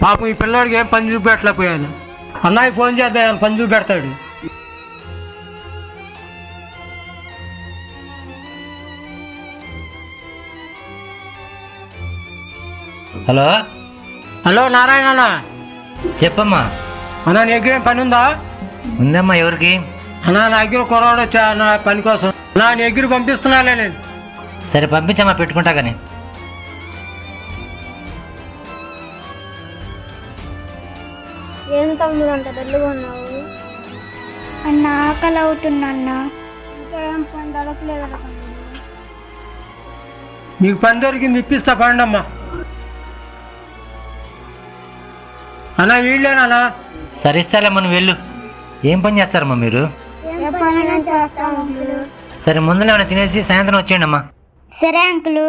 పాపం ఈ పిల్లోడికి ఏం పని చూపెట్టలేకపోయాను. అన్నయ్య ఫోన్ చేద్దాం, పని చూపెడతాడు. హలో హలో నారాయణ అన్న. చెప్పమ్మా. అన్నా నీ దగ్గర ఏం పని ఉందా? ఉందమ్మా. ఎవరికి? అన్నా నా దగ్గర కుర్రాడు వచ్చా అన్న పని కోసం. నా నీ దగ్గర పంపిస్తున్నాలే నేను. సరే పంపించమ్మా, పెట్టుకుంటా. కానీ ఏం తమ్ముడు అంత డల్లుగా ఉన్నావు? అన్న ఆకలి అవుతున్నా అన్న. ఇంకా ఏం పని దొరకలేదు తమ్ముడు. నీకు పని దొరికింది, ఇప్పిస్తా పండమ్మా. అన్నా వీళ్ళేనా? సరే ఇస్తాలేమ్మా, నువ్వు వెళ్ళు. ఏం పని చేస్తారమ్మా మీరు? ఏ పని చేస్తాం అంకుల్? సరే ముందులో ఏమైనా తినేసి సాయంత్రం వచ్చేయండి అమ్మా. సరే అంకులు.